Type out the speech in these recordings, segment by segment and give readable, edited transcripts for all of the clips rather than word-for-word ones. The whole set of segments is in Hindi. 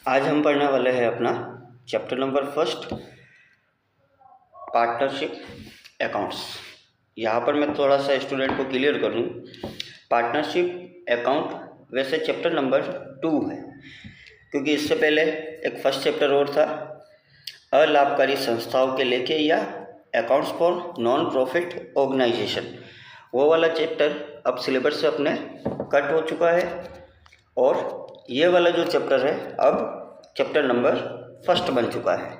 आज हम पढ़ने वाले हैं अपना chapter number first, partnership accounts. यहाँ पर मैं थोड़ा सा स्टूडेंट को क्लियर कर दूँ। पार्टनरशिप अकाउंट वैसे चैप्टर नंबर 2 है, क्योंकि इससे पहले एक फर्स्ट चैप्टर और था, अलाभकारी संस्थाओं के लेके या accounts for non profit organisation. वो वाला चैप्टर अब सिलेबस से अपने कट हो चुका है और ये वाला जो चैप्टर है अब चैप्टर नंबर फर्स्ट बन चुका है।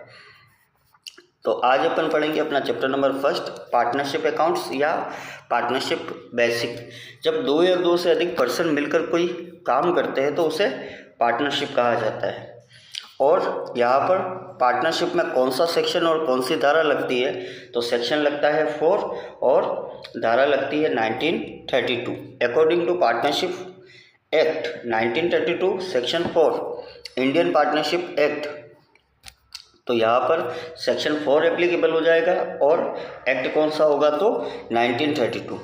तो आज अपन पढ़ेंगे अपना chapter number first, partnership accounts या पार्टनरशिप बेसिक। जब दो या दो से अधिक पर्सन मिलकर कोई काम करते हैं तो उसे पार्टनरशिप कहा जाता है। और यहाँ पर पार्टनरशिप में कौन सा सेक्शन और कौन सी धारा लगती है, तो सेक्शन लगता है 4 और धारा लगती है 1932। According to partnership act 1932 section 4 Indian partnership act, तो यहाँ पर सेक्शन 4 एप्लीकेबल हो जाएगा और एक्ट कौन सा होगा तो 1932।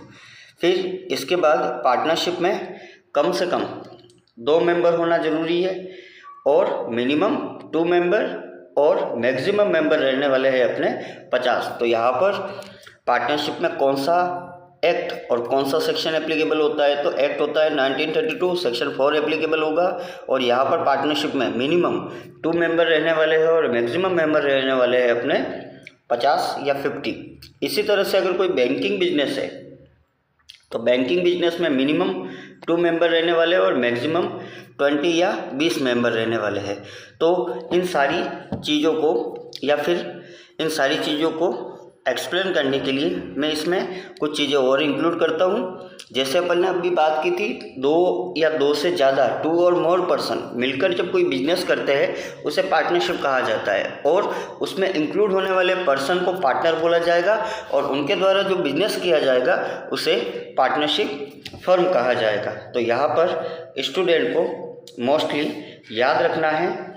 फिर इसके बाद पार्टनरशिप में कम से कम 2 मेंबर होना ज़रूरी है और मिनिमम 2 मेंबर और मैक्सिमम मेंबर रहने वाले हैं अपने 50। तो यहाँ पर पार्टनरशिप में कौन सा एक्ट और कौन सा सेक्शन एप्लीकेबल होता है, तो एक्ट होता है 1932 सेक्शन 4 एप्लीकेबल होगा। और यहाँ पर पार्टनरशिप में मिनिमम 2 मेंबर रहने वाले हैं और मैक्सिमम मेंबर रहने वाले हैं अपने 50 या 50। इसी तरह से अगर कोई बैंकिंग बिजनेस है तो बैंकिंग बिजनेस में मिनिमम 2 मेंबर रहने वाले हैं और मैक्सिमम 20 या 20 मेंबर रहने वाले हैं। तो इन सारी चीज़ों को या फिर इन सारी चीज़ों को एक्सप्लेन करने के लिए मैं इसमें कुछ चीज़ें और इंक्लूड करता हूँ। जैसे अपन ने अभी बात की थी, 2 या 2 से ज़्यादा 2 और मोर पर्सन मिलकर जब कोई बिजनेस करते हैं उसे पार्टनरशिप कहा जाता है और उसमें इंक्लूड होने वाले पर्सन को पार्टनर बोला जाएगा और उनके द्वारा जो बिजनेस किया जाएगा उसे पार्टनरशिप फर्म कहा जाएगा। तो यहाँ पर स्टूडेंट को मोस्टली याद रखना है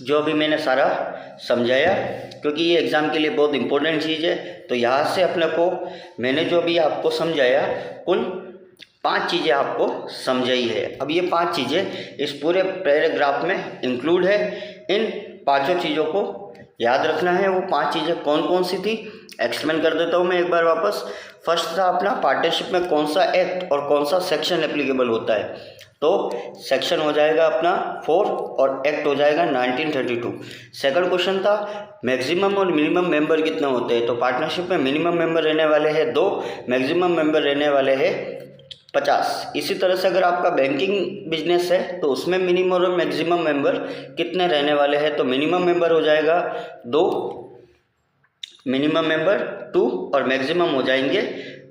जो अभी मैंने सारा समझाया, क्योंकि ये एग्ज़ाम के लिए बहुत इंपॉर्टेंट चीज़ है। तो यहाँ से अपने को मैंने जो भी आपको समझाया कुल 5 चीज़ें आपको समझाई है। अब ये 5 चीज़ें इस पूरे पैराग्राफ में इंक्लूड है। इन 5 चीज़ों को याद रखना है। वो 5 चीज़ें कौन कौन सी थी एक्सप्लेन कर देता हूँ मैं एक बार वापस। फर्स्ट था अपना पार्टनरशिप में कौन सा एक्ट और कौन सा सेक्शन एप्लीकेबल होता है, तो सेक्शन हो जाएगा अपना 4 और एक्ट हो जाएगा 1932। सेकंड क्वेश्चन था मैक्सिमम और मिनिमम मेंबर कितने होते हैं, तो पार्टनरशिप में मिनिमम मेंबर रहने वाले हैं 2, मैक्सिमम मेंबर रहने वाले हैं 50। इसी तरह से अगर आपका बैंकिंग बिजनेस है तो उसमें मिनिमम और मैक्सिमम मेंबर कितने रहने वाले हैं, तो मिनिमम मेंबर हो जाएगा 2, मिनिमम मेंबर 2 और मैक्सिमम हो जाएंगे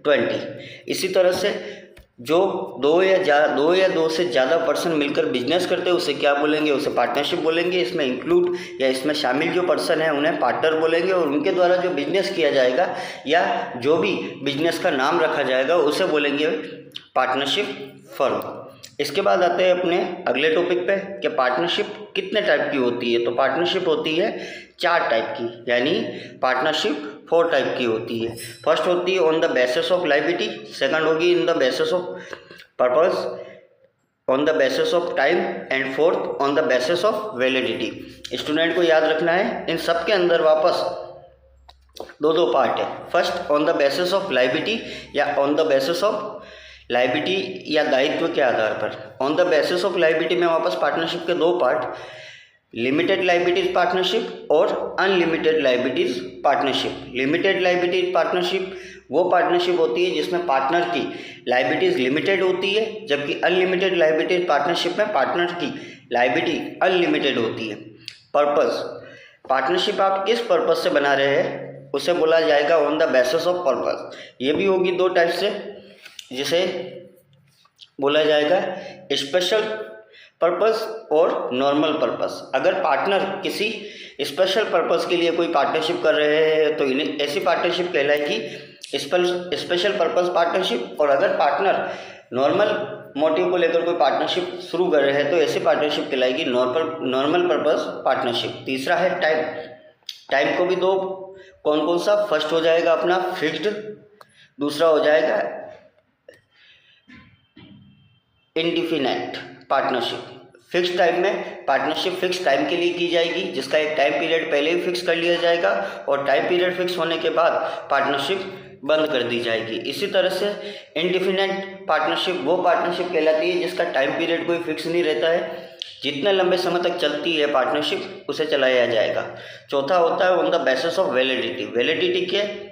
20। इसी तरह से जो 2 या 2 से ज़्यादा पर्सन मिलकर बिजनेस करते हैं उसे क्या बोलेंगे, उसे पार्टनरशिप बोलेंगे। इसमें इंक्लूड या इसमें शामिल जो पर्सन है उन्हें पार्टनर बोलेंगे और उनके द्वारा जो बिजनेस किया जाएगा या जो भी बिजनेस का नाम रखा जाएगा उसे बोलेंगे पार्टनरशिप फर्म। इसके बाद आते हैं अपने अगले टॉपिक पे कि पार्टनरशिप कितने टाइप की होती है, तो पार्टनरशिप होती है 4 टाइप की, यानी पार्टनरशिप 4 टाइप की होती है। फर्स्ट होती है on the basis of liability, second होगी in the basis of purpose, on the basis of time and fourth on the basis of validity. Student को याद रखना है इन सब के अंदर वापस 2 पार्ट है। First on the basis of liability या on the basis of liability या दायित्व के आधार पर। On the basis of liability में वापस पार्टनरशिप के 2 पार्ट, लिमिटेड लायबिलिटीज पार्टनरशिप और unlimited liabilities partnership. Limited liabilities partnership वो पार्टनरशिप होती है जिसमें पार्टनर की लायबिलिटीज लिमिटेड होती है, जबकि अनलिमिटेड लायबिलिटीज पार्टनरशिप में पार्टनर की लायबिलिटी अनलिमिटेड होती है। पर्पस, पार्टनरशिप आप किस पर्पस से बना रहे हैं उसे बोला जाएगा on the basis of purpose. ये भी होगी 2 टाइप से, जिसे बोला जाएगा स्पेशल पर्पस और नॉर्मल पर्पस। अगर पार्टनर किसी स्पेशल पर्पस के लिए कोई पार्टनरशिप कर रहे हैं तो इन्हें ऐसी पार्टनरशिप कहलाएगी स्पेशल पर्पस पार्टनरशिप। और अगर पार्टनर नॉर्मल मोटिव को लेकर कोई पार्टनरशिप शुरू कर रहे हैं तो ऐसी पार्टनरशिप कहलाएगी नॉर्मल पर्पस पार्टनरशिप। तीसरा है टाइम। टाइम को भी 2 कौन कौन सा, फर्स्ट हो जाएगा अपना फिक्स्ड, दूसरा हो जाएगा इनडिफिनाइट पार्टनरशिप। फिक्स टाइम में पार्टनरशिप फिक्स टाइम के लिए की जाएगी, जिसका एक टाइम पीरियड पहले ही फिक्स कर लिया जाएगा और टाइम पीरियड फिक्स होने के बाद पार्टनरशिप बंद कर दी जाएगी। इसी तरह से इनडिफिनिट पार्टनरशिप वो पार्टनरशिप कहलाती है जिसका टाइम पीरियड कोई फिक्स नहीं रहता है, जितने लंबे समय तक चलती है पार्टनरशिप उसे चलाया जाएगा। चौथा होता है on the basis of validity. Validity क्या है,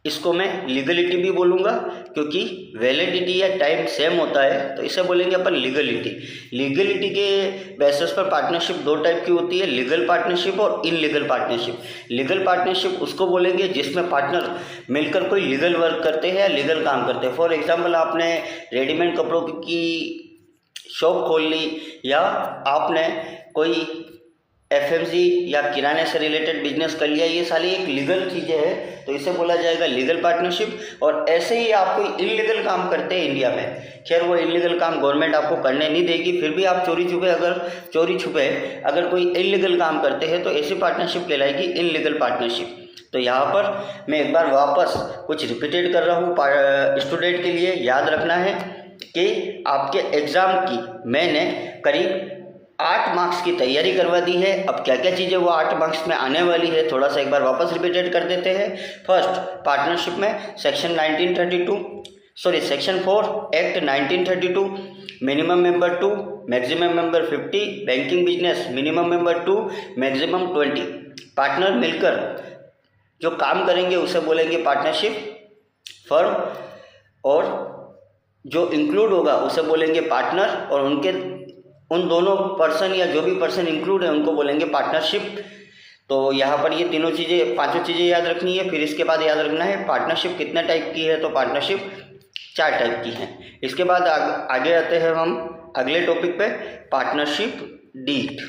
इसको मैं लीगलिटी भी बोलूँगा, क्योंकि वैलिडिटी या टाइम सेम होता है तो इसे बोलेंगे अपन लीगलिटी। लीगलिटी के बेसिस पर पार्टनरशिप दो टाइप की होती है, लीगल पार्टनरशिप और इनलीगल पार्टनरशिप। लीगल पार्टनरशिप उसको बोलेंगे जिसमें पार्टनर मिलकर कोई लीगल वर्क करते हैं या लीगल काम करते हैं। फॉर एग्जाम्पल, आपने रेडीमेड कपड़ों की शॉप खोल ली या आपने कोई एफएमजी या किराने से रिलेटेड बिजनेस कर लिया, ये सारी एक लीगल चीज़ें हैं तो इसे बोला जाएगा लीगल पार्टनरशिप। और ऐसे ही आप कोई इलीगल काम करते हैं इंडिया में, खैर वो इलीगल काम गवर्नमेंट आपको करने नहीं देगी, फिर भी आप चोरी छुपे अगर कोई इलीगल काम करते हैं तो ऐसी पार्टनरशिप कहलाएगी इनलीगल पार्टनरशिप। तो यहाँ पर मैं एक बार वापस कुछ रिपीटेड कर रहा हूँ स्टूडेंट के लिए, याद रखना है कि आपके एग्ज़ाम की मैंने करीब 8 मार्क्स की तैयारी करवा दी है। अब क्या क्या चीज़ें वो 8 मार्क्स में आने वाली है थोड़ा सा एक बार वापस रिपीटेड कर देते हैं। फर्स्ट, पार्टनरशिप में section 4 act 1932 minimum member 2 maximum member 50, banking business minimum member 2 maximum 20। Partner मिलकर जो काम करेंगे उसे बोलेंगे पार्टनरशिप फर्म, और जो इंक्लूड होगा उसे बोलेंगे पार्टनर, और उन दोनों पर्सन या जो भी पर्सन इंक्लूड है उनको बोलेंगे पार्टनरशिप। तो यहाँ पर ये पांचों चीज़ें याद रखनी है। फिर इसके बाद याद रखना है पार्टनरशिप कितने टाइप की है, तो पार्टनरशिप 4 टाइप की है। इसके बाद आगे आते हैं हम अगले टॉपिक पे, पार्टनरशिप डीड।